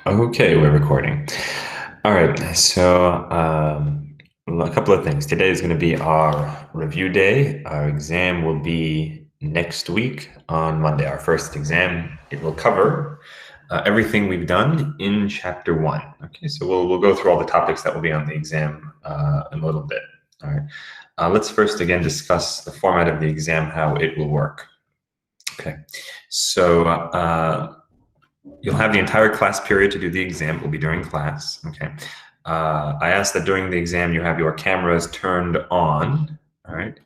Okay, we're recording. All right, so a couple of things. Today is going to be our review day. Our exam will be next week on Monday, our first exam. It will cover everything we've done in chapter 1. Okay, so we'll go through all the topics that will be on the exam in a little bit. All right, let's first again discuss the format of the exam, how it will work. Okay, so you'll have the entire class period to do the exam. It will be during class. Okay. I ask that during the exam you have your cameras turned on, all right,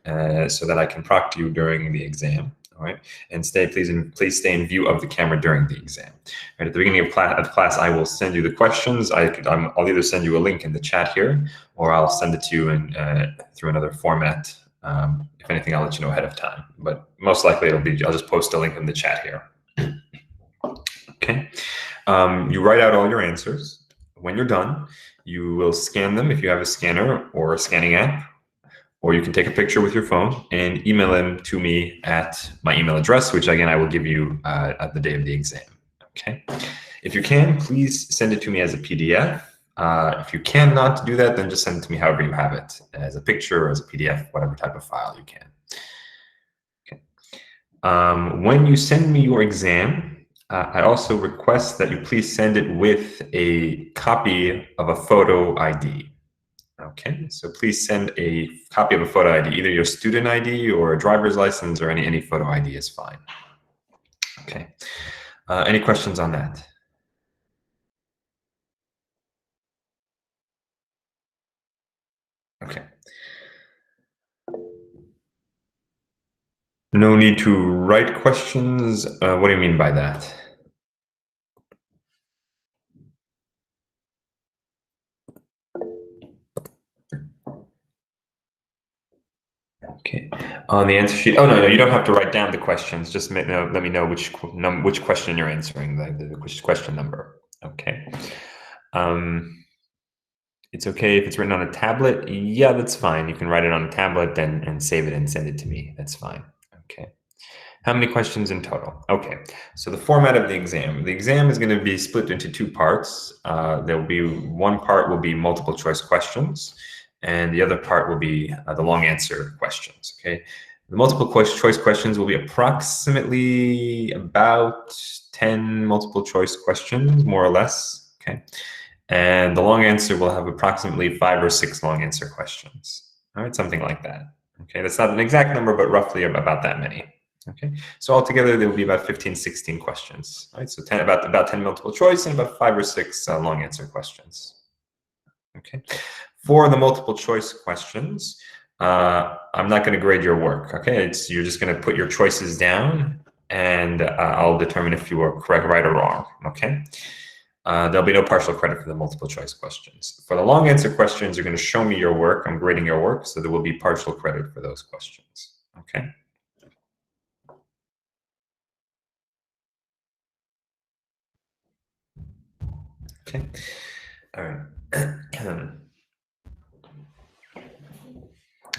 so that I can proctor you during the exam. All right, and please stay in view of the camera during the exam. Right, at the beginning of class, I will send you the questions. I'll either send you a link in the chat here, or I'll send it to you through another format. If anything, I'll let you know ahead of time. But most likely, I'll just post a link in the chat here. Okay. You write out all your answers. When you're done, you will scan them if you have a scanner or a scanning app, or you can take a picture with your phone and email them to me at my email address, which again, I will give you at the day of the exam. Okay. If you can, please send it to me as a PDF. If you cannot do that, then just send it to me however you have it, as a picture or as a PDF, whatever type of file you can. Okay. When you send me your exam, I also request that you please send it with a copy of a photo ID. Okay, so please send a copy of a photo ID, either your student ID or a driver's license, or any photo ID is fine. Okay, any questions on that? Okay. No need to write questions. What do you mean by that? Okay. On the answer sheet. Oh no, you don't have to write down the questions. Just let me know which question you're answering, which question number. Okay. It's okay if it's written on a tablet. Yeah, that's fine. You can write it on a tablet and save it and send it to me. That's fine. Okay. How many questions in total? Okay. So the format of the exam. The exam is going to be split into two parts. There will be one part will be multiple choice questions, and the other part will be the long answer questions. Okay. The multiple choice questions will be approximately about 10 multiple choice questions, more or less. Okay. And the long answer will have approximately 5 or 6 long answer questions. All right, something like that. Okay, that's not an exact number, but roughly about that many. Okay, so altogether there will be about 15, 16 questions. All right, so about 10 multiple choice and about 5 or 6 long answer questions. Okay, for the multiple choice questions, I'm not going to grade your work. Okay, you're just going to put your choices down, and I'll determine if you are correct, right, or wrong. Okay. There'll be no partial credit for the multiple choice questions. For the long answer questions, you're going to show me your work. I'm grading your work, so there will be partial credit for those questions. Okay. Okay. All right.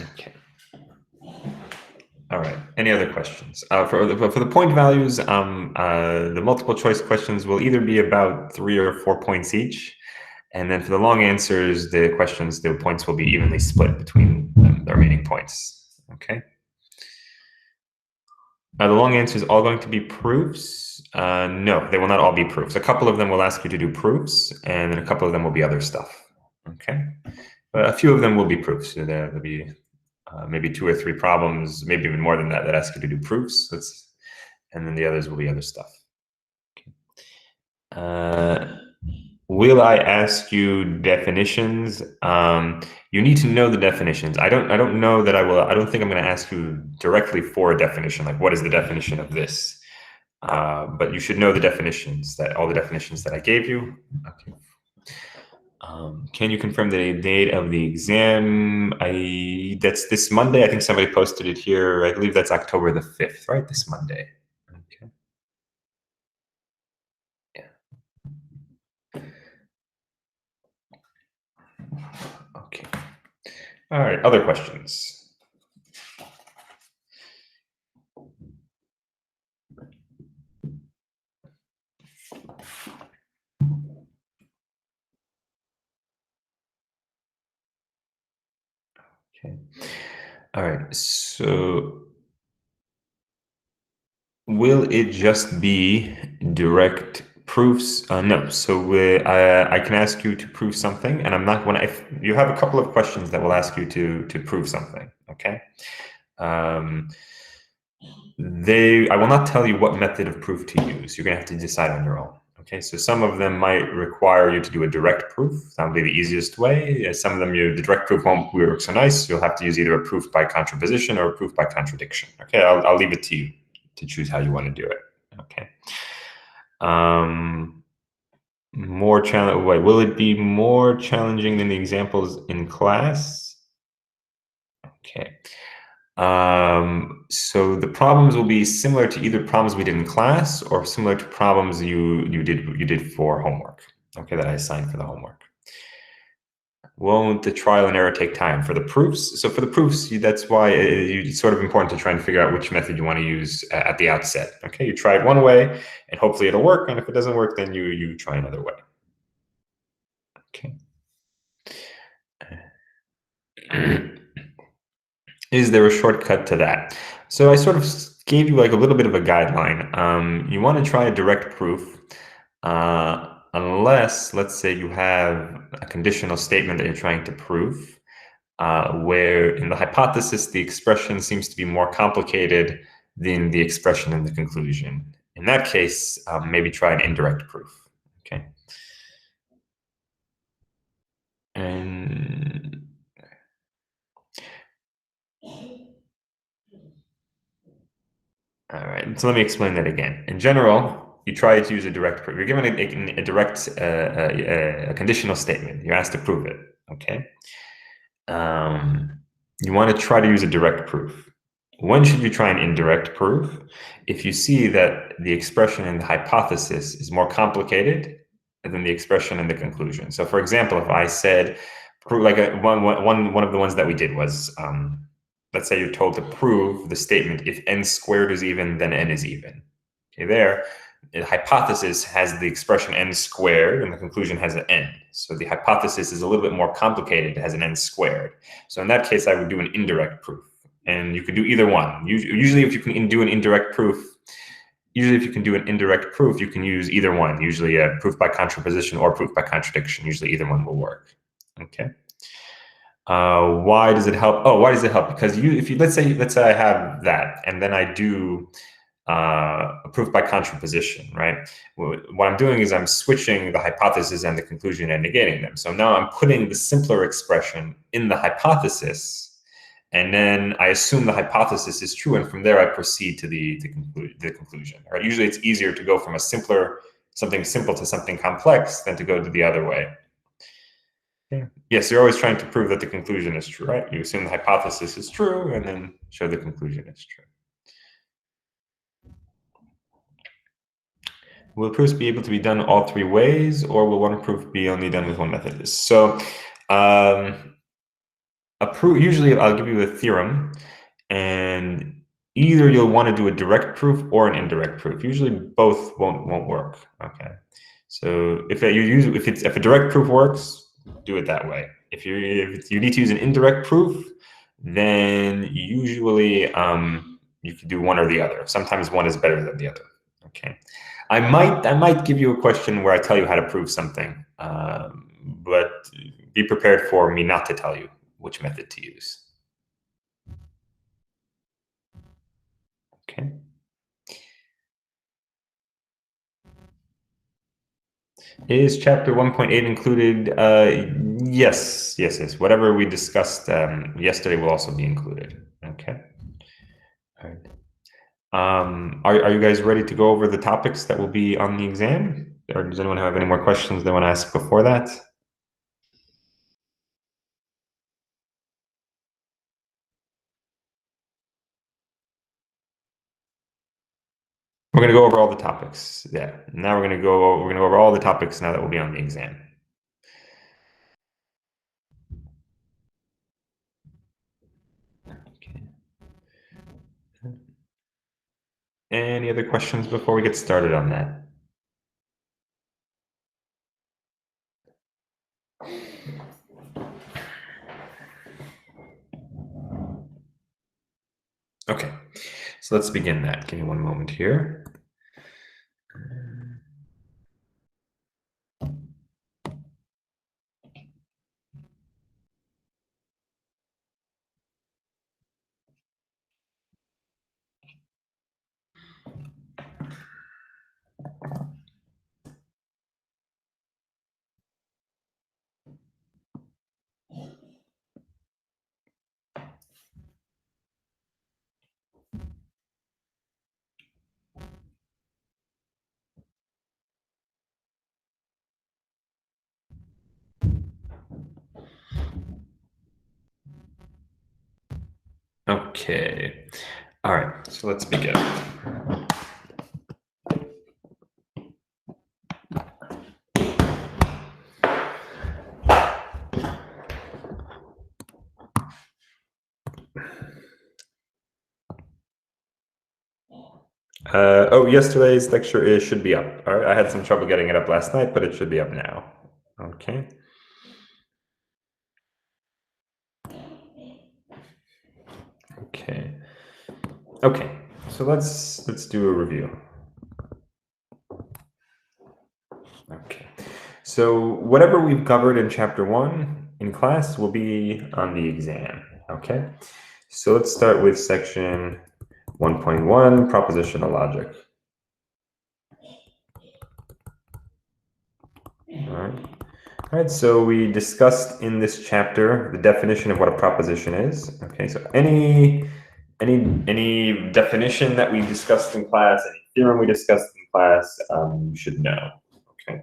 Okay. All right. Any other questions? For the point values, the multiple choice questions will either be about 3 or 4 points each. And then for the long answers, the points will be evenly split between the remaining points. Okay. Are the long answers all going to be proofs? No, they will not all be proofs. A couple of them will ask you to do proofs, and then a couple of them will be other stuff. Okay. But a few of them will be proofs. So there'll be maybe 2 or 3 problems, maybe even more than that, that ask you to do proofs. And then the others will be other stuff. Okay. Will I ask you definitions? You need to know the definitions. I don't know that I will. I don't think I'm going to ask you directly for a definition, like what is the definition of this? But you should know the definitions, all the definitions that I gave you. Okay. Can you confirm the date of the exam? That's this Monday. I think somebody posted it here. I believe that's October the 5th, right? This Monday. Okay. Yeah. Okay. All right. Other questions? Okay. All right. So will it just be direct proofs? No. So I can ask you to prove something, and I'm not going to. If you have a couple of questions that will ask you to prove something, okay? Um, I will not tell you what method of proof to use. You're going to have to decide on your own. Okay, so some of them might require you to do a direct proof. That would be the easiest way. Some of them, the direct proof won't work so nice. You'll have to use either a proof by contraposition or a proof by contradiction. Okay, I'll leave it to you to choose how you want to do it. Okay. More challenge. Wait, will it be more challenging than the examples in class? Okay. So the problems will be similar to either problems we did in class or similar to problems you did for homework. Okay, that I assigned for the homework. Won't the trial and error take time for the proofs? So for the proofs, that's why it's sort of important to try and figure out which method you want to use at the outset. Okay, you try it one way, and hopefully it'll work. And if it doesn't work, then you try another way. Okay. Is there a shortcut to that? So I sort of gave you like a little bit of a guideline. You want to try a direct proof unless, let's say, you have a conditional statement that you're trying to prove, where in the hypothesis, the expression seems to be more complicated than the expression in the conclusion. In that case, maybe try an indirect proof. Okay. And all right, so let me explain that again. In general, you try to use a direct proof. You're given a direct, a conditional statement. You're asked to prove it. Okay. You want to try to use a direct proof. When should you try an indirect proof? If you see that the expression in the hypothesis is more complicated than the expression in the conclusion. So, for example, if I said, like one of the ones that we did was, let's say you're told to prove the statement, if n squared is even, then n is even. Okay, there, the hypothesis has the expression n squared and the conclusion has an n. So the hypothesis is a little bit more complicated. It has an n squared. So in that case, I would do an indirect proof. And you could do either one. Usually, if you can do an indirect proof, you can use either one. Usually a proof by contraposition or proof by contradiction. Usually either one will work. Okay. Why does it help? Oh, why does it help? Because if you let's say I have that, and then I do a proof by contraposition, right? What I'm doing is I'm switching the hypothesis and the conclusion and negating them. So now I'm putting the simpler expression in the hypothesis, and then I assume the hypothesis is true, and from there I proceed to the conclusion. Right? Usually, it's easier to go from something simple to something complex than to go to the other way. Yeah. Yes, you're always trying to prove that the conclusion is true, right? You assume the hypothesis is true, and then show the conclusion is true. Will proofs be able to be done all three ways, or will one proof be only done with one method? So, a proof, usually I'll give you a theorem, and either you'll want to do a direct proof or an indirect proof. Usually both won't work. Okay. So if a direct proof works, do it that way. If you need to use an indirect proof, then usually you can do one or the other. Sometimes one is better than the other. Okay. I might give you a question where I tell you how to prove something, but be prepared for me not to tell you which method to use. Okay. Is chapter 1.8 included? Yes. Whatever we discussed yesterday will also be included. Okay. All right. Are you guys ready to go over the topics that will be on the exam? Or does anyone have any more questions they want to ask before that? We're going to go over all the topics. Yeah. Now we're going to go over all the topics now that will be on the exam. Okay. Any other questions before we get started on that? Okay, so let's begin that. Give me one moment here. Okay, all right, so let's begin. Yesterday's lecture should be up. All right, I had some trouble getting it up last night, but it should be up now. Okay. Okay. Okay. So let's do a review. Okay. So whatever we've covered in chapter 1 in class will be on the exam. Okay. So let's start with section 1.1, propositional logic. All right, so we discussed in this chapter the definition of what a proposition is. Okay, so any definition that we discussed in class, any theorem we discussed in class, you should know. Okay,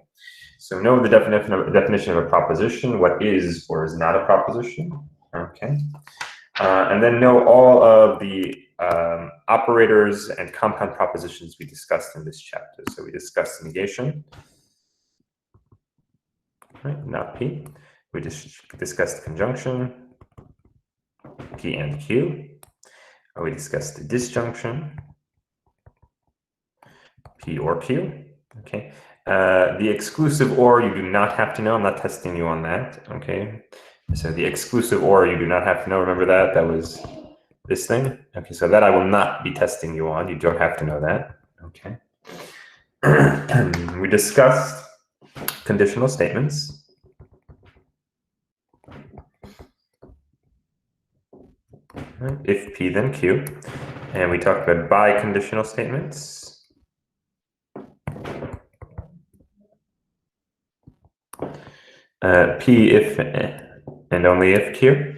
so know the definition of a proposition, what is or is not a proposition. Okay, and then know all of the operators and compound propositions we discussed in this chapter. So we discussed negation. Right, not P. We just discussed conjunction, P and Q. We discussed the disjunction, P or Q. Okay. The exclusive or you do not have to know. I'm not testing you on that. Okay. So the exclusive or you do not have to know. Remember that? That was this thing. Okay. So that I will not be testing you on. You don't have to know that. Okay. We discussed conditional statements. If P, then Q. And we talked about biconditional statements. P if and only if Q.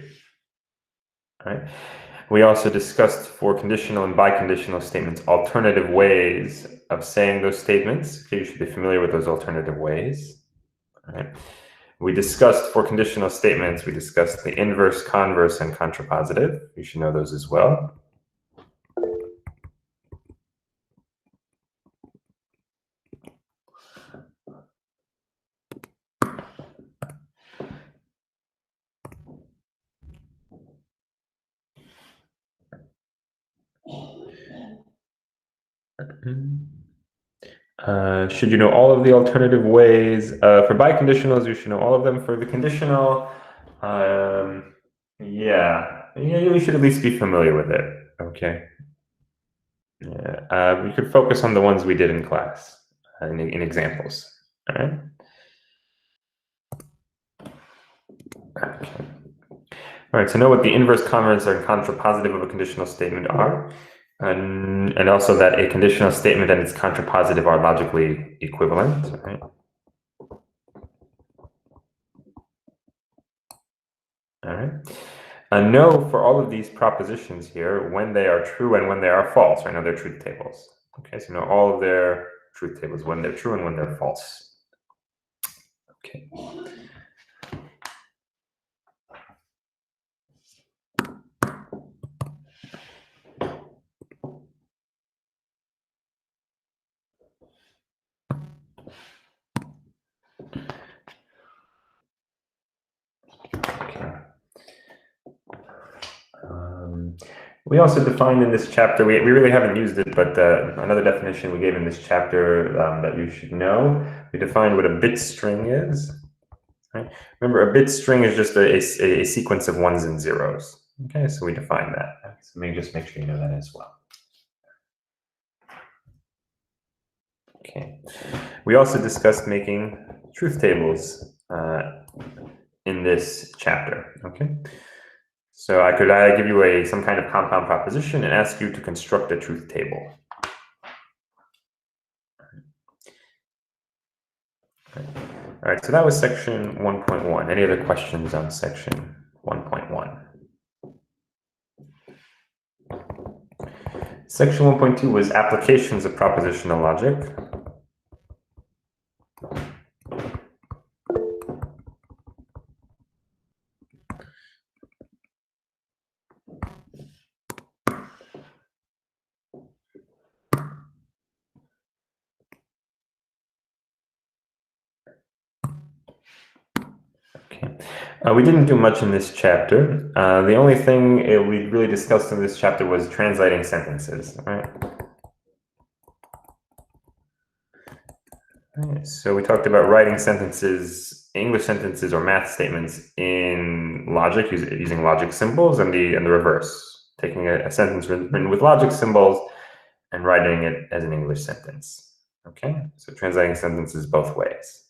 All right. We also discussed for conditional and biconditional statements alternative ways of saying those statements. Okay, you should be familiar with those alternative ways. All right. We discussed for conditional statements, we discussed the inverse, converse, and contrapositive. You should know those as well. Should you know all of the alternative ways? For biconditionals, you should know all of them. For the conditional, yeah, you should at least be familiar with it. Okay. Yeah, we could focus on the ones we did in class, in examples. All right. Okay. All right. So know what the inverse, converse, or contrapositive of a conditional statement are, and also that a conditional statement and its contrapositive are logically equivalent. Right. All right. Know for all of these propositions here when they are true and when they are false. Right now they're truth tables. Okay, so know all of their truth tables when they're true and when they're false. Okay. We also defined in this chapter, we really haven't used it, but another definition we gave in this chapter that you should know, we defined what a bit string is. Right? Remember, a bit string is just a sequence of ones and zeros. Okay, so we defined that. So maybe just make sure you know that as well. Okay. We also discussed making truth tables in this chapter. Okay. So I could give you some kind of compound proposition and ask you to construct a truth table. All right, so that was section 1.1. Any other questions on section 1.1? Section 1.2 was applications of propositional logic. We didn't do much in this chapter. The only thing we really discussed in this chapter was translating sentences. Right? So we talked about writing sentences, English sentences or math statements in logic using logic symbols, and the reverse, taking a sentence written with logic symbols and writing it as an English sentence. Okay, so translating sentences both ways.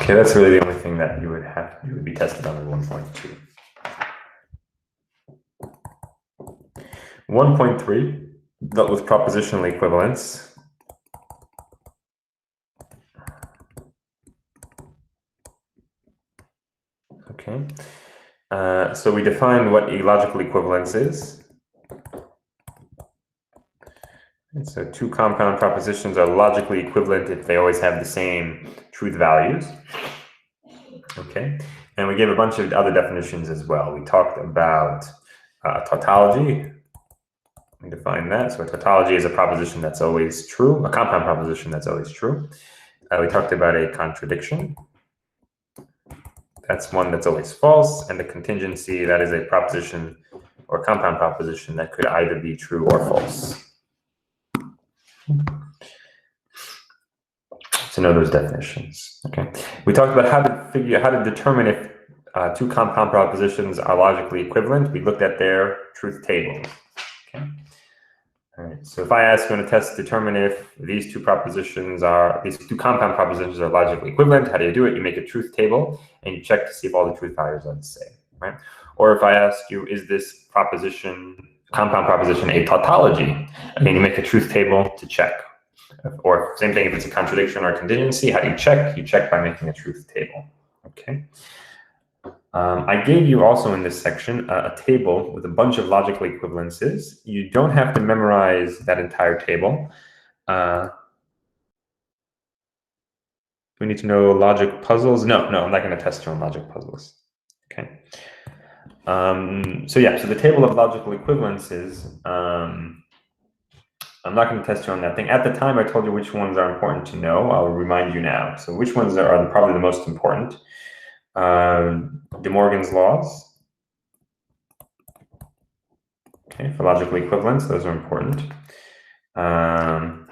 Okay, that's really the only thing that you would be tested on in 1.2. 1.3 dealt with propositional equivalence. Okay, so we defined what illogical equivalence is. And so two compound propositions are logically equivalent if they always have the same truth values. Okay, and we gave a bunch of other definitions as well. We talked about tautology. We defined that. So a tautology is a proposition that's always true, a compound proposition that's always true. We talked about a contradiction. That's one that's always false. And the contingency, that is a proposition or compound proposition that could either be true or false. To know those definitions. Okay. We talked about how to determine if two compound propositions are logically equivalent. We looked at their truth tables. Okay. All right. So if I ask you in a test to determine if these two compound propositions are logically equivalent, how do you do it? You make a truth table and you check to see if all the truth values are the same, right? Or if I ask you, is this compound proposition a tautology? Again, you make a truth table to check. Or same thing if it's a contradiction or a contingency, how do you check? You check by making a truth table, okay? I gave you also in this section a table with a bunch of logical equivalences. You don't have to memorize that entire table. We need to know logic puzzles. No, I'm not going to test you on logic puzzles, okay? So the table of logical equivalences, I'm not going to test you on that thing. At the time, I told you which ones are important to know. I'll remind you now. So which ones are probably the most important? De Morgan's laws. Okay, for logical equivalence, those are important. And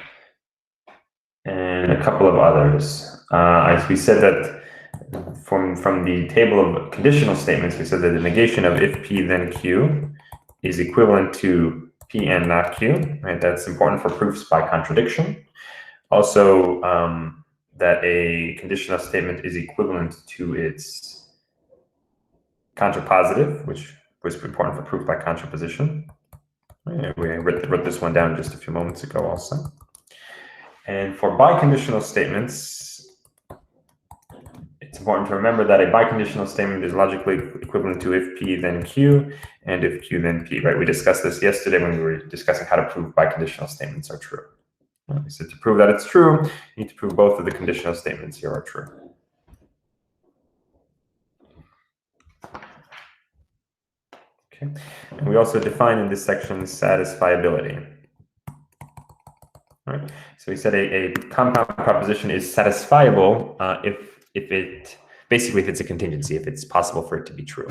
a couple of others. As we said that from the table of conditional statements, we said that the negation of if P then Q is equivalent to P and not Q, right? That's important for proofs by contradiction. Also, that a conditional statement is equivalent to its contrapositive, which was important for proof by contraposition. We wrote this one down just a few moments ago also. And for biconditional statements, it's important to remember that a biconditional statement is logically equivalent to if P then Q and if Q then P, right? We discussed this yesterday when we were discussing how to prove biconditional statements are true. We said to prove that it's true, you need to prove both of the conditional statements here are true. Okay, and we also define in this section satisfiability. All right, so we said a compound proposition is satisfiable if it's a contingency, if it's possible for it to be true.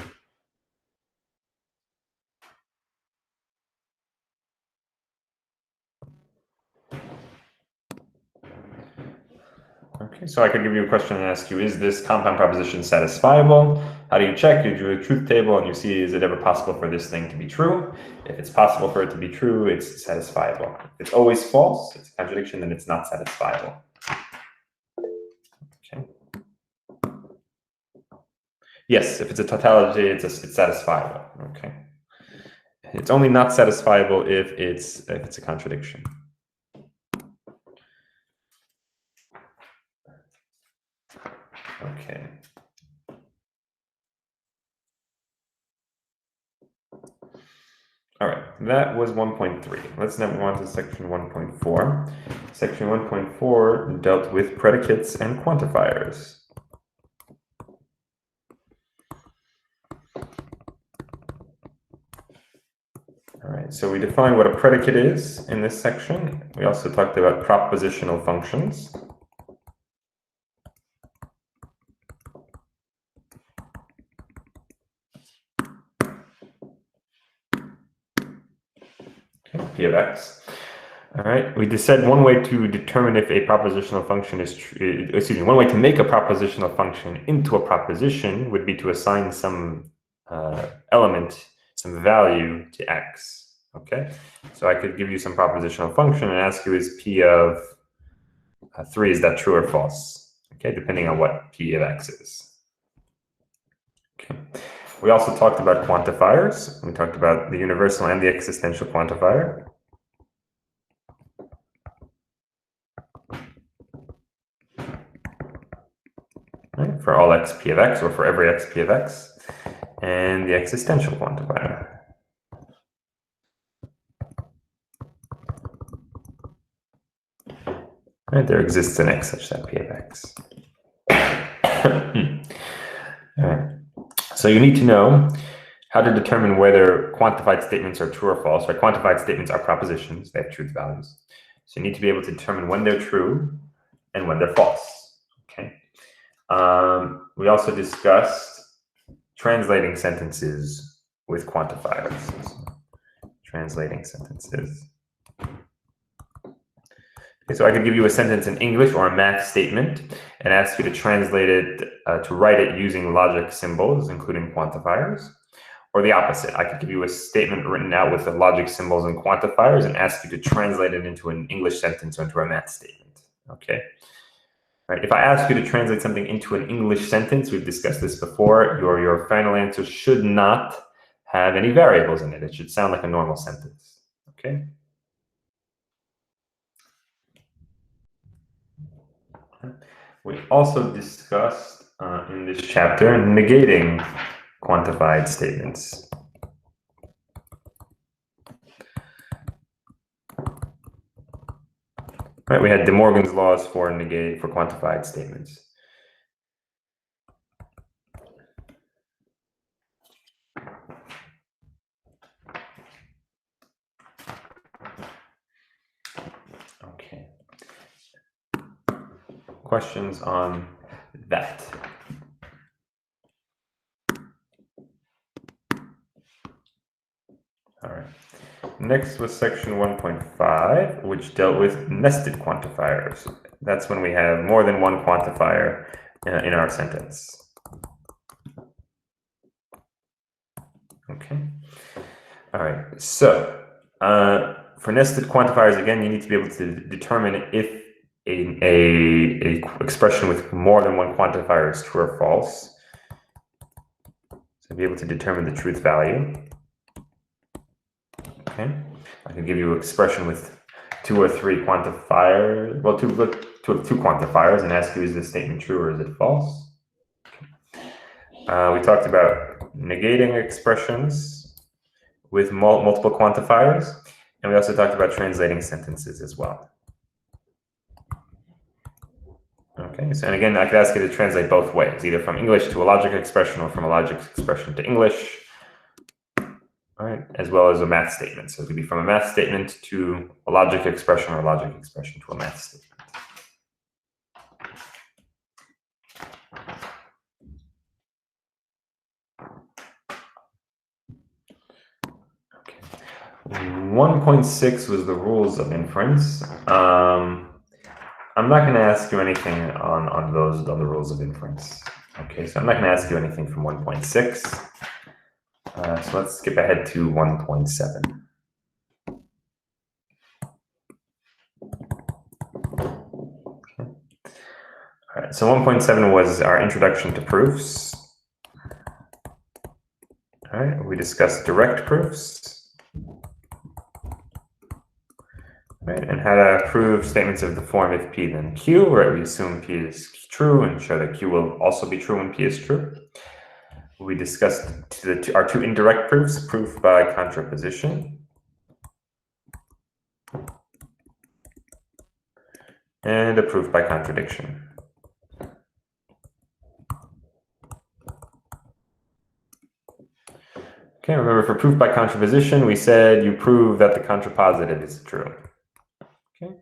Okay, so I could give you a question and ask you, is this compound proposition satisfiable? How do you check? You do a truth table and you see, is it ever possible for this thing to be true? If it's possible for it to be true, it's satisfiable. If it's always false, it's a contradiction, then it's not satisfiable. Okay. Yes, if it's a tautology, it's satisfiable. Okay. It's only not satisfiable if it's a contradiction. Okay. All right, that was 1.3. Let's now move on to section 1.4. Section 1.4 dealt with predicates and quantifiers. All right, so we defined what a predicate is in this section. We also talked about propositional functions. P of x. All right, we just said one way to determine if a propositional function is true, one way to make a propositional function into a proposition would be to assign some element, some value to x, okay? So I could give you some propositional function and ask you, is P of 3, is that true or false? Okay, depending on what P of x is. Okay. We also talked about quantifiers. We talked about the universal and the existential quantifier. Right, for all x P of x, or for every x P of x, and the existential quantifier. Right, there exists an x such that P of x. All right. So you need to know how to determine whether quantified statements are true or false. Right? Quantified statements are propositions; they have truth values. So you need to be able to determine when they're true and when they're false. Okay. We also discussed translating sentences with quantifiers. Translating sentences. Okay, so I could give you a sentence in English or a math statement and ask you to translate it, to write it using logic symbols, including quantifiers. Or the opposite, I could give you a statement written out with the logic symbols and quantifiers and ask you to translate it into an English sentence or into a math statement. Okay. Right. If I ask you to translate something into an English sentence, we've discussed this before, your final answer should not have any variables in it. It should sound like a normal sentence. Okay. We also discussed in this chapter negating quantified statements. Right, we had De Morgan's laws for quantified statements. Okay. Questions on that? All right. Next was section 1.5, which dealt with nested quantifiers. That's when we have more than one quantifier in our sentence. Okay. All right. So for nested quantifiers, again, you need to be able to determine if a expression with more than one quantifier is true or false. So be able to determine the truth value. Okay, I can give you an expression with 2 or 3 quantifiers, well, two quantifiers, and ask you, is this statement true or is it false? We talked about negating expressions with multiple quantifiers, and we also talked about translating sentences as well. Okay, so and again, I could ask you to translate both ways, either from English to a logic expression or from a logic expression to English. All right, as well as a math statement. So it could be from a math statement to a logic expression or a logic expression to a math statement. Okay. 1.6 was the rules of inference. I'm not going to ask you anything on those other rules of inference. Okay, so I'm not going to ask you anything from 1.6. So let's skip ahead to 1.7. All right, so 1.7 was our introduction to proofs. All right, we discussed direct proofs. Right, and how to prove statements of the form if P then Q, right? We assume P is true and show that Q will also be true when P is true. We discussed our two indirect proofs, proof by contraposition and a proof by contradiction. Okay, remember for proof by contraposition, we said you prove that the contrapositive is true. Okay.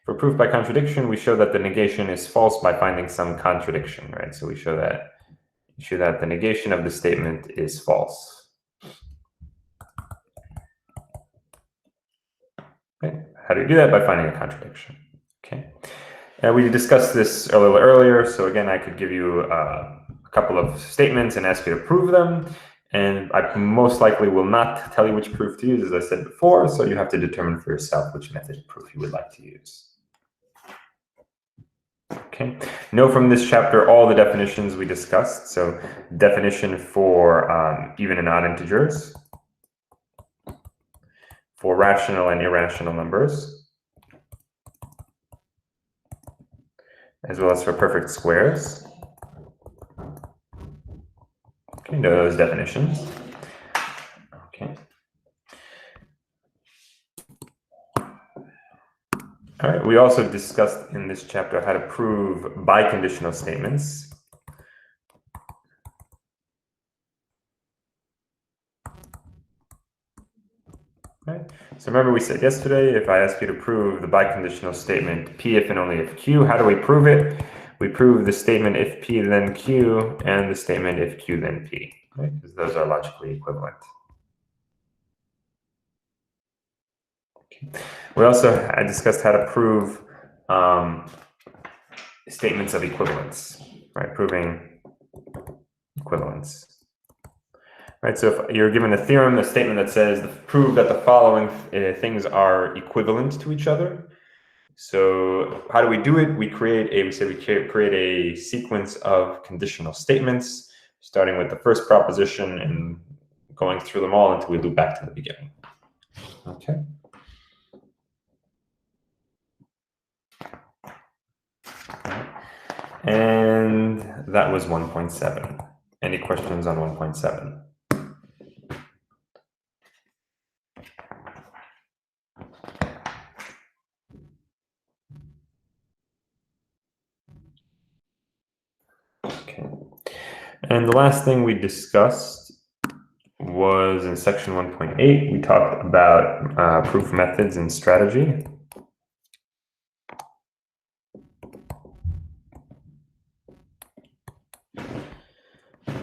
For proof by contradiction, we show that the negation is false by finding some contradiction, right? So we show that the negation of the statement is false. Okay. How do you do that? By finding a contradiction. Okay. We discussed this a little earlier, so again, I could give you a couple of statements and ask you to prove them, and I most likely will not tell you which proof to use, as I said before, so you have to determine for yourself which method of proof you would like to use. Okay, know from this chapter all the definitions we discussed. So definition for even and odd integers, for rational and irrational numbers, as well as for perfect squares. Okay, know those definitions. Okay. All right, we also discussed in this chapter how to prove biconditional statements. Right. So remember we said yesterday, if I ask you to prove the biconditional statement P if and only if Q, how do we prove it? We prove the statement if P then Q and the statement if Q then P, right? Because those are logically equivalent. Okay. We also discussed how to prove statements of equivalence, right? Proving equivalence. Right, so if you're given a theorem, a statement that says prove that the following things are equivalent to each other. So how do we do it? We create a sequence of conditional statements, starting with the first proposition and going through them all until we loop back to the beginning. Okay. And that was 1.7. Any questions on 1.7? Okay. And the last thing we discussed was in section 1.8, we talked about proof methods and strategy.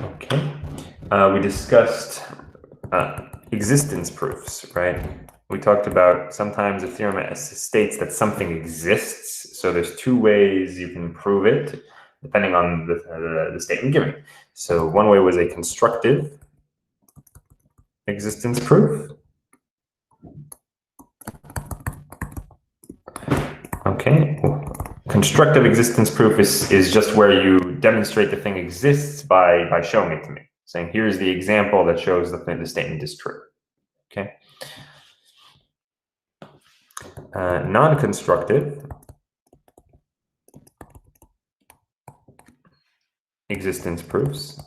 Okay. We discussed existence proofs, right? We talked about sometimes a theorem states that something exists. So there's two ways you can prove it, depending on the statement given. So one way was a constructive existence proof. Okay. Constructive existence proof is just where you demonstrate the thing exists by showing it to me, saying here's the example that shows the statement is true. Okay. Non-constructive existence proofs,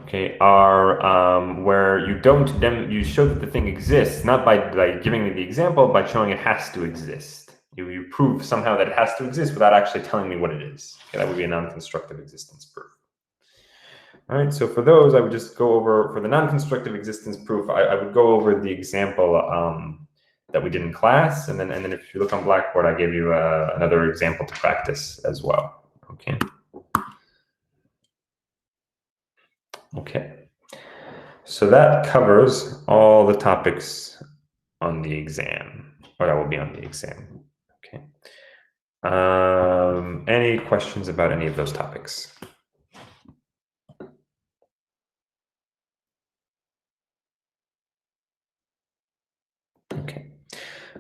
okay, are where you show that the thing exists, not by giving me the example, by showing it has to exist. You prove somehow that it has to exist without actually telling me what it is. Okay, that would be a non-constructive existence proof. All right, so for those, I would just go over, for the non-constructive existence proof, I would go over the example that we did in class, and then if you look on Blackboard, I gave you another example to practice as well. Okay. Okay. So that covers all the topics on the exam. or that will be on the exam. Okay. Any questions about any of those topics? Okay.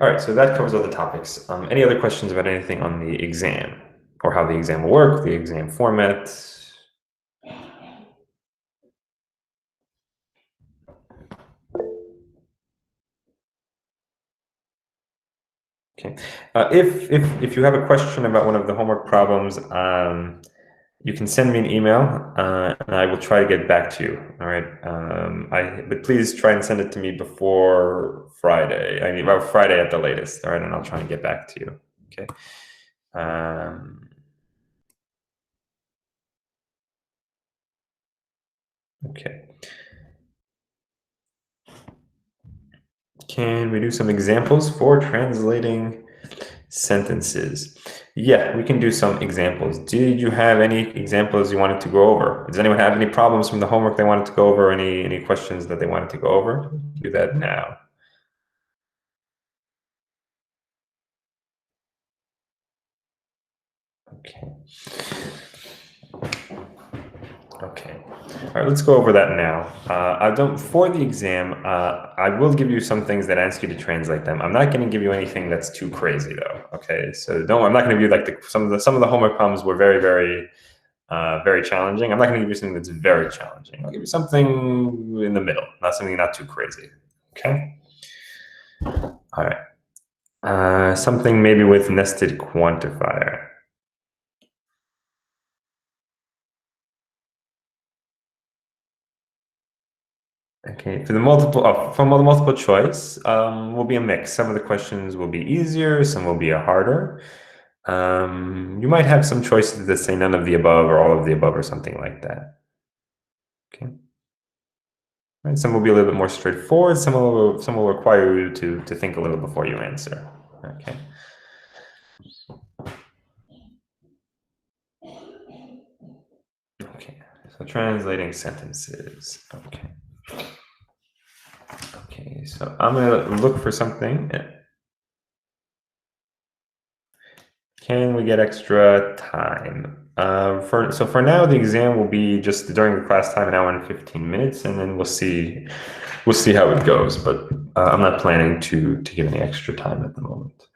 All right, so that covers all the topics. Any other questions about anything on the exam or how the exam will work, the exam format? Okay. If you have a question about one of the homework problems, you can send me an email, and I will try to get back to you. All right. But please try and send it to me before Friday. I mean, well, Friday at the latest. All right, and I'll try and get back to you. Okay. Okay. Can we do some examples for translating sentences? Yeah, we can do some examples. Did you have any examples you wanted to go over? Does anyone have any problems from the homework they wanted to go over? Any questions that they wanted to go over? Do that now. Okay. Okay. All right, let's go over that now. I don't for the exam. I will give you some things that ask you to translate them. I'm not going to give you anything that's too crazy, though. Okay, so don't. I'm not going to give you like some of the homework problems were very, very challenging. I'm not going to give you something that's very challenging. I'll give you something in the middle, not too crazy. Okay. All right. Something maybe with nested quantifier. Okay, for the multiple choice, will be a mix. Some of the questions will be easier, some will be harder. You might have some choices that say none of the above or all of the above or something like that. Okay. And some will be a little bit more straightforward. Some will require you to think a little before you answer. Okay. Okay. So translating sentences. Okay. Okay. So I'm gonna look for something. Can we get extra time? For now, the exam will be just during the class time, an hour and 15 minutes, and then we'll see how it goes. But I'm not planning to give any extra time at the moment.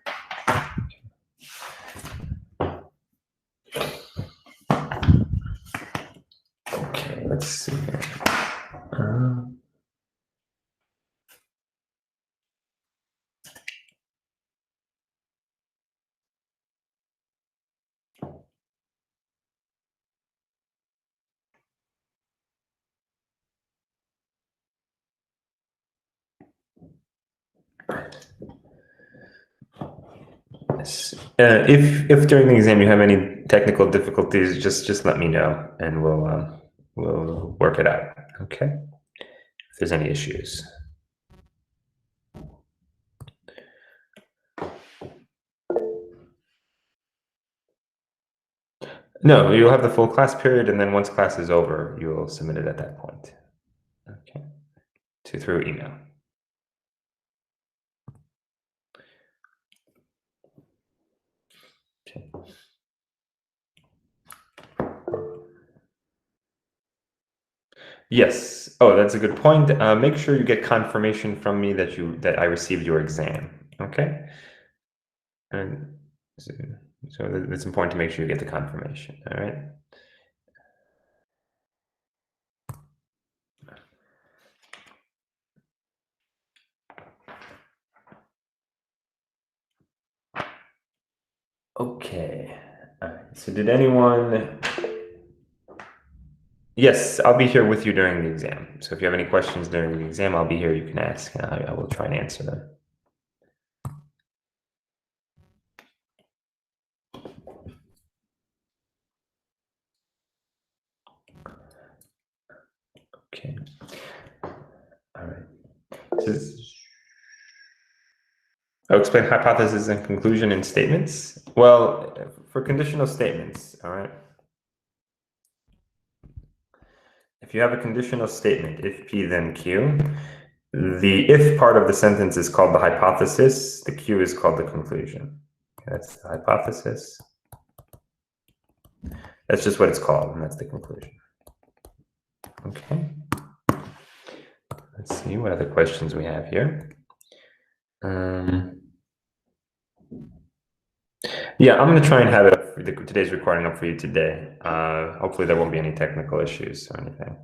Okay, let's see here. If during the exam you have any technical difficulties, just let me know, and we'll work it out. Okay. If there's any issues. No, you'll have the full class period, and then once class is over, you'll submit it at that point. Okay. Through email. Okay. Yes. Oh, that's a good point. Make sure you get confirmation from me that I received your exam. Okay. And so it's important to make sure you get the confirmation. All right. Okay. All right. So did anyone? Yes, I'll be here with you during the exam. So if you have any questions during the exam, I'll be here. You can ask, and I will try and answer them. Okay. All right. I'll explain hypothesis and conclusion in statements. Well, for conditional statements, all right. If you have a conditional statement, if P then Q, The if part of the sentence is called the hypothesis. The Q is called the conclusion. That's the hypothesis. That's just what it's called, and that's the conclusion. Okay. Let's see what other questions we have here. Yeah, I'm going to try and have today's recording up for you today. Hopefully there won't be any technical issues or anything.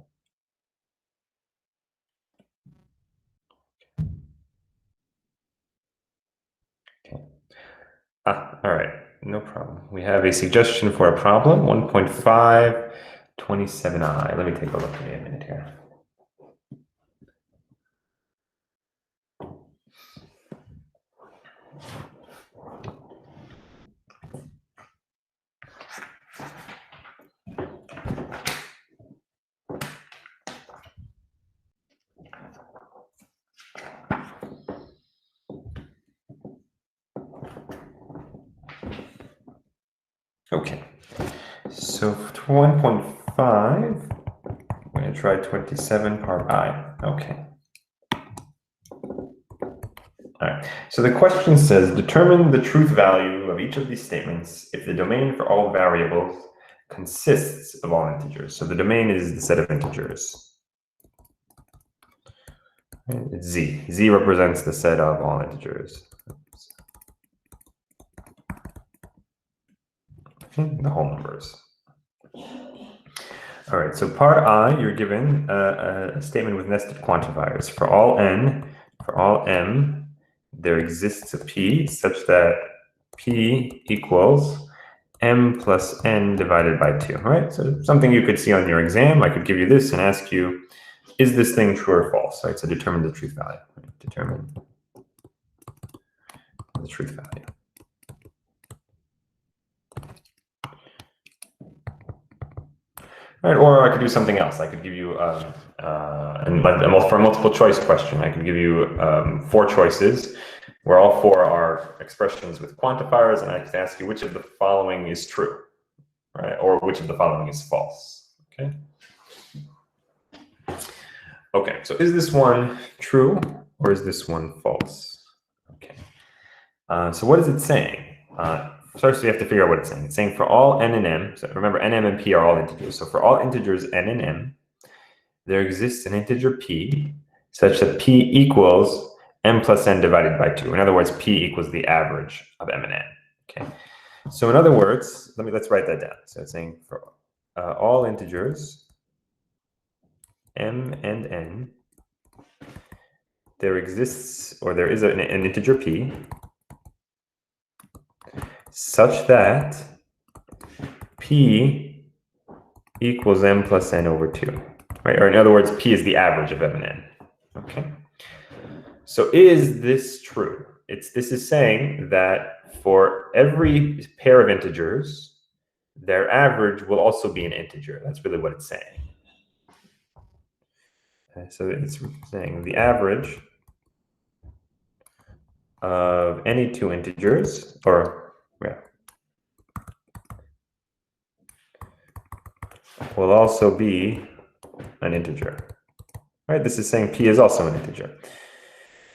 Okay. All right, no problem. We have a suggestion for a problem, 1.5, 27i. Let me take a look at a minute here. Okay, so for 1.5, we're going to try 27 part I. Okay. All right, so the question says, determine the truth value of each of these statements if the domain for all variables consists of all integers. So the domain is the set of integers. It's Z. Z represents the set of all integers. The whole numbers. All right, so part I, you're given a statement with nested quantifiers. For all n, for all m, there exists a p such that p equals m plus n divided by 2, right? So something you could see on your exam. I could give you this and ask you, is this thing true or false, right? So determine the truth value. Right? Determine the truth value. Right, or I could do something else. I could give you, for a multiple choice question, I could give you 4 choices where all 4 are expressions with quantifiers, and I could ask you which of the following is true, right? Or which of the following is false, okay? Okay, so is this one true or is this one false? Okay, so what is it saying? First, we have to figure out what it's saying. It's saying for all n and m, so remember n, m, and p are all integers. So for all integers n and m, there exists an integer p such that p equals m plus n divided by 2. In other words, p equals the average of m and n. Okay. So in other words, let's write that down. So it's saying for all integers m and n, there exists, or there is an integer p such that p equals m plus n over 2, right? Or in other words, p is the average of m and n, okay? So is this true? This is saying that for every pair of integers, their average will also be an integer. That's really what it's saying. Okay, so it's saying the average of any 2 integers, will also be an integer, right? This is saying p is also an integer.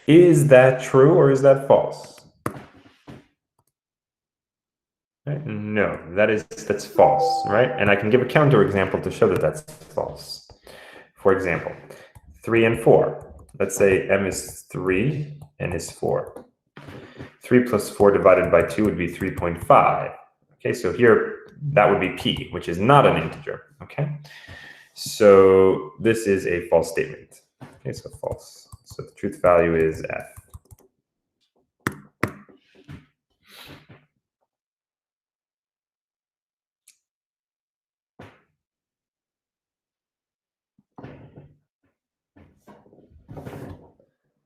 Is that true or is that false? Right? No, that's false, right? And I can give a counterexample to show that that's false. For example, 3 and 4. Let's say m is 3, n is 4. 3 plus 4 divided by 2 would be 3.5. Okay, so here that would be p, which is not an integer. Okay, so this is a false statement. Okay, so false. So the truth value is f.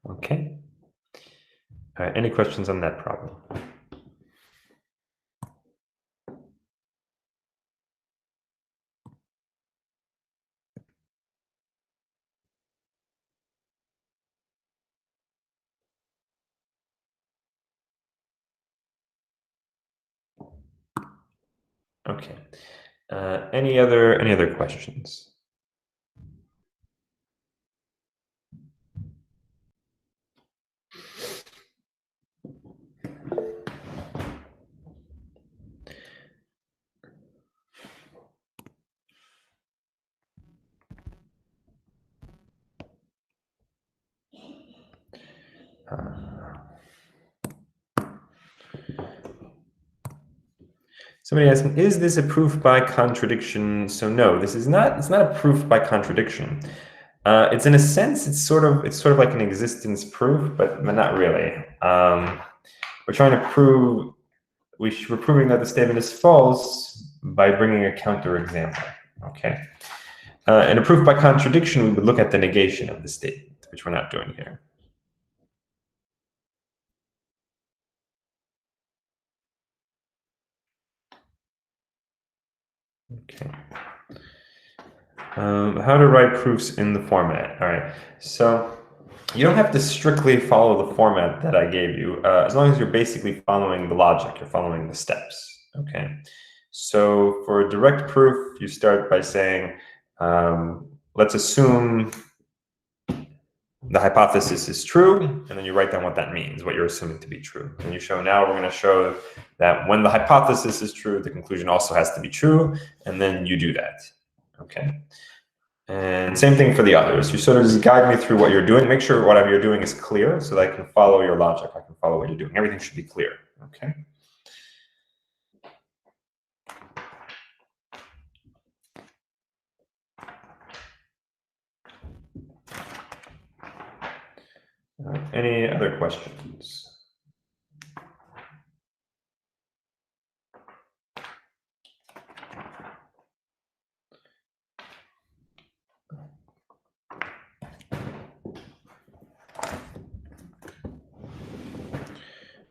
Okay. All right, any questions on that problem? Okay. Any other questions? Somebody asked me, is this a proof by contradiction? So no, this is not. It's not a proof by contradiction. It's in a sense, it's sort of like an existence proof, but not really. We're trying to prove we're proving that the statement is false by bringing a counterexample. Okay. In a proof by contradiction, we would look at the negation of the statement, which we're not doing here. Okay. How to write proofs in the format. All right. So you don't have to strictly follow the format that I gave you, as long as you're basically following the logic, you're following the steps. Okay. So for a direct proof, you start by saying, let's assume the hypothesis is true, and then you write down what that means, what you're assuming to be true. And you show, now we're going to show that when the hypothesis is true, the conclusion also has to be true, and then you do that. Okay. And same thing for the others. You sort of just guide me through what you're doing. Make sure whatever you're doing is clear so that I can follow your logic. I can follow what you're doing. Everything should be clear. Okay. Any other questions?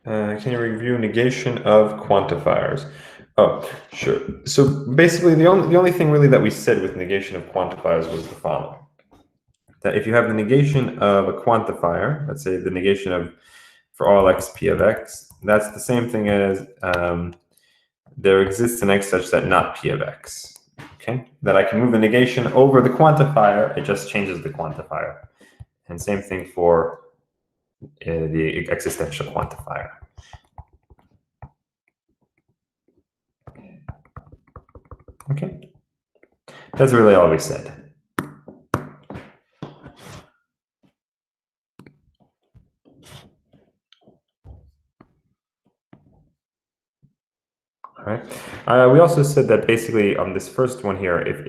Can you review negation of quantifiers? Oh, sure. So basically, the only thing really that we said with negation of quantifiers was the following: that if you have the negation of a quantifier, let's say the negation of for all x p of x, that's the same thing as there exists an x such that not p of x. Okay, that I can move the negation over the quantifier; it just changes the quantifier. And same thing for the existential quantifier. Okay, that's really all we said. All right. We also said that basically on this first one here, if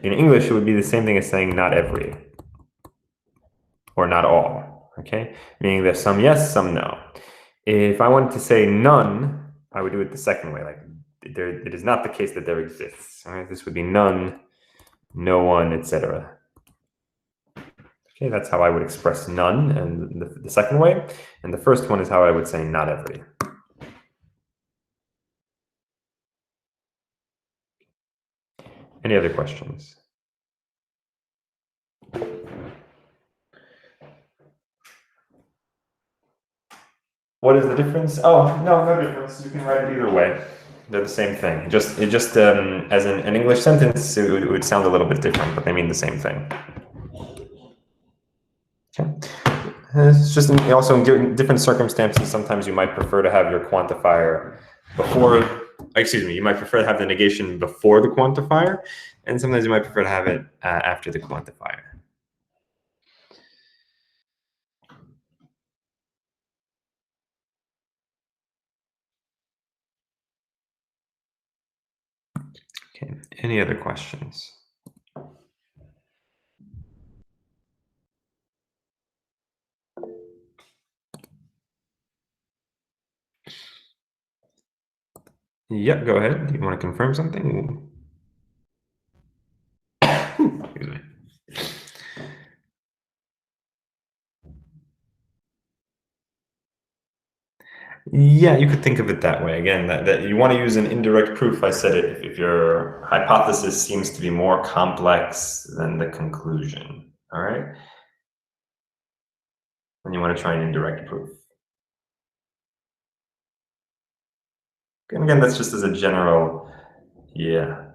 in English it would be the same thing as saying not every or not all. Okay, meaning there's some yes, some no. If I wanted to say none, I would do it the second way, like it is not the case that there exists. All right, this would be none, no one, etc. Okay, that's how I would express none, and the second way, and the first one is how I would say not every. Any other questions? What is the difference? Oh, no difference. You can write it either way. They're the same thing. Just as an English sentence, it would sound a little bit different, but they mean the same thing. Okay. It's just also in different circumstances. Sometimes you might prefer to have your quantifier before. Excuse me. You might prefer to have the negation before the quantifier, and sometimes you might prefer to have it after the quantifier. Okay. Any other questions? Yeah, go ahead. Do you want to confirm something? Excuse me. Yeah, you could think of it that way. Again, that you want to use an indirect proof. I said it if your hypothesis seems to be more complex than the conclusion. All right. And you want to try an indirect proof. And again, that's just as a general, yeah.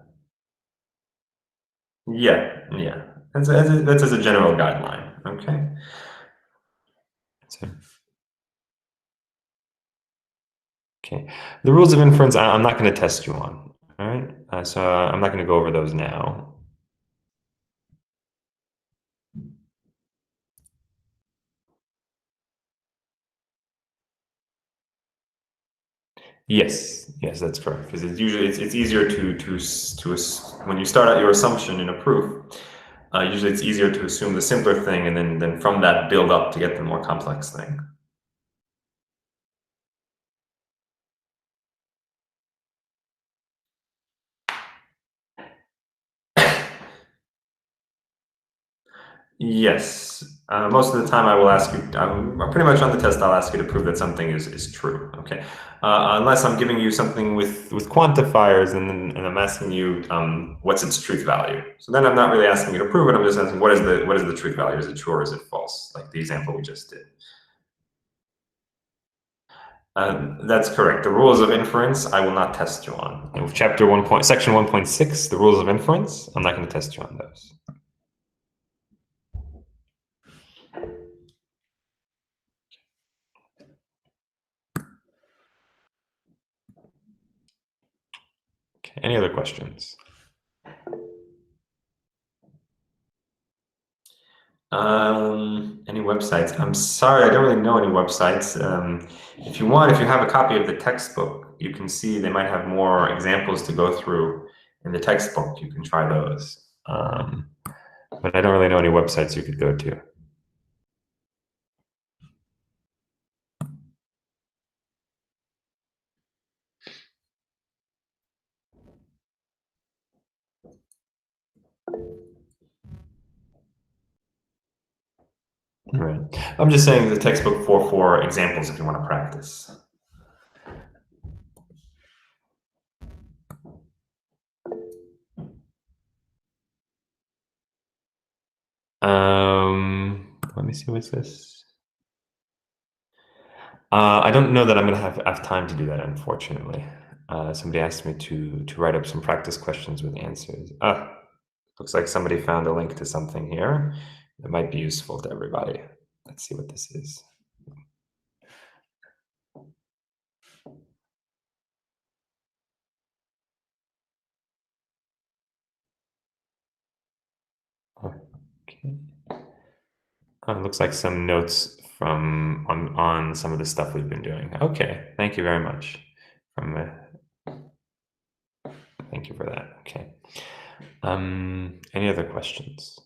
That's as a general guideline. Okay. So, okay. The rules of inference, I'm not going to test you on. All right. So I'm not going to go over those now. Yes, yes, that's correct. Because it's usually it's easier when you start out your assumption in a proof. Usually, it's easier to assume the simpler thing, and then from that build up to get the more complex thing. Yes. Most of the time, I will ask you. Pretty much on the test, I'll ask you to prove that something is true. Okay. Unless I'm giving you something with quantifiers, and I'm asking you what's its truth value. So then I'm not really asking you to prove it. I'm just asking what is the truth value? Is it true or is it false? Like the example we just did. That's correct. The rules of inference, I will not test you on. And with section 1.6, the rules of inference, I'm not going to test you on those. Okay. Any other questions? Any websites? I'm sorry, I don't really know any websites. If you have a copy of the textbook, you can see they might have more examples to go through in the textbook. You can try those. But I don't really know any websites you could go to. Right. I'm just saying the textbook for examples if you want to practice. Let me see, what's this? I don't know that I'm going to have time to do that, unfortunately. Somebody asked me to write up some practice questions with answers. Looks like somebody found a link to something here that might be useful to everybody. Let's see what this is. Okay. Looks like some notes on some of the stuff we've been doing. Okay, thank you very much. Thank you for that. Okay. Any other questions?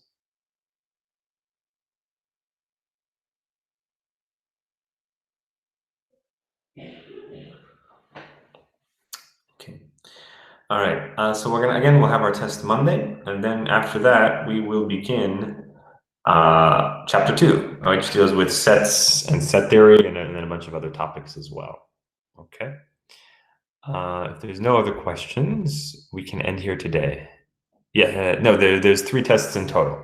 Okay. All right. So we'll have our test Monday, and then after that we will begin chapter 2, which deals with sets and set theory, and then a bunch of other topics as well. Okay. If there's no other questions, we can end here today. Yeah. No, there's 3 tests in total.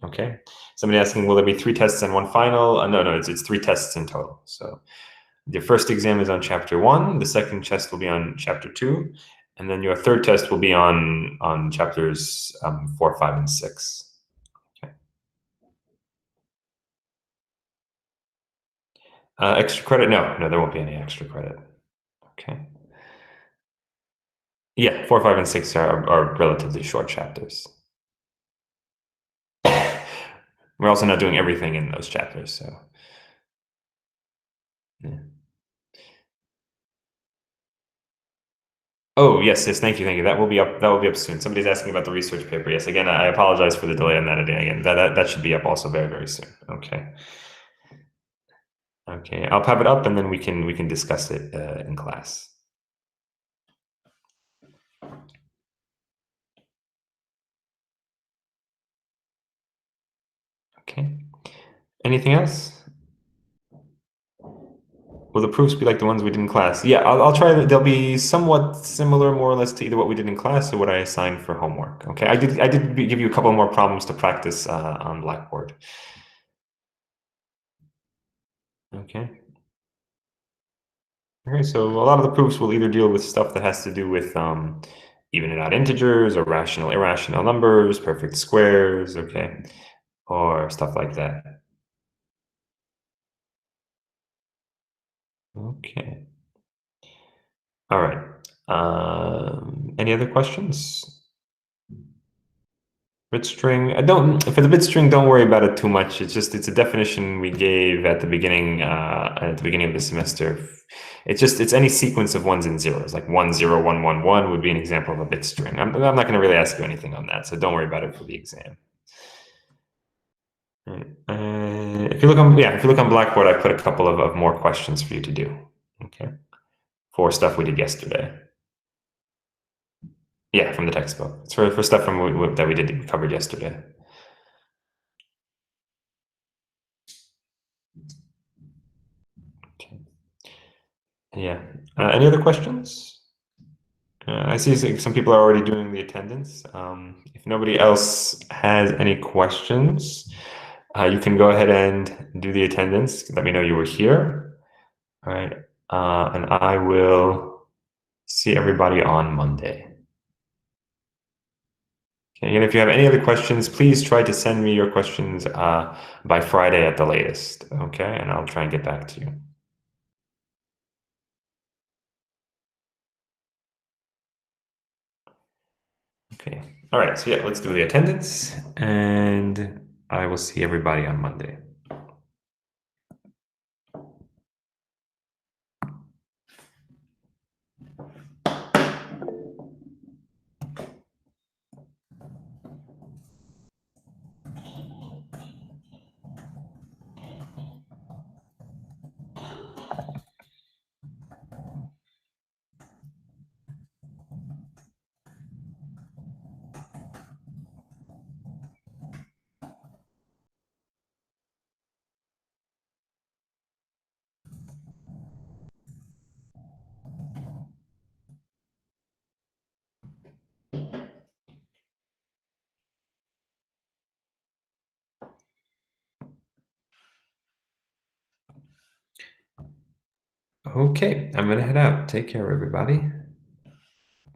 Okay. Somebody asking, will there be 3 tests and 1 final? No, it's 3 tests in total. So the first exam is on chapter 1. The second test will be on chapter 2. And then your third test will be on chapters 4, 5, and 6. Okay. Extra credit? No, there won't be any extra credit. Okay. Yeah, 4, 5, and 6 are relatively short chapters. We're also not doing everything in those chapters, so yeah. Oh, yes, thank you. That will be up soon. Somebody's asking about the research paper. Yes, again, I apologize for the delay on that again. That should be up also very, very soon. Okay. Okay, I'll pop it up and then we can discuss it in class. Okay. Anything else? Will the proofs be like the ones we did in class? Yeah, I'll try. They'll be somewhat similar, more or less, to either what we did in class or what I assigned for homework. Okay, I did give you a couple more problems to practice on Blackboard. Okay. Okay, so a lot of the proofs will either deal with stuff that has to do with even and odd integers or rational, irrational numbers, perfect squares, okay, or stuff like that. Okay. All right. Any other questions? Bit string. I don't for the bit string. Don't worry about it too much. It's a definition we gave at the beginning of the semester. It's any sequence of ones and zeros, like 1 0 1 1 1 would be an example of a bit string. I'm not going to really ask you anything on that, so don't worry about it for the exam. Right. If you look on Blackboard, I put a couple of more questions for you to do. Okay, for stuff we did yesterday. Yeah, from the textbook. It's for stuff that we covered yesterday. Okay. Yeah. Any other questions? I see some people are already doing the attendance. If nobody else has any questions, you can go ahead and do the attendance. Let me know you were here. All right. And I will see everybody on Monday. Okay. And if you have any other questions, please try to send me your questions by Friday at the latest. Okay. And I'll try and get back to you. Okay. All right. So yeah, let's do the attendance, and I will see everybody on Monday. Okay, I'm gonna head out. Take care, everybody.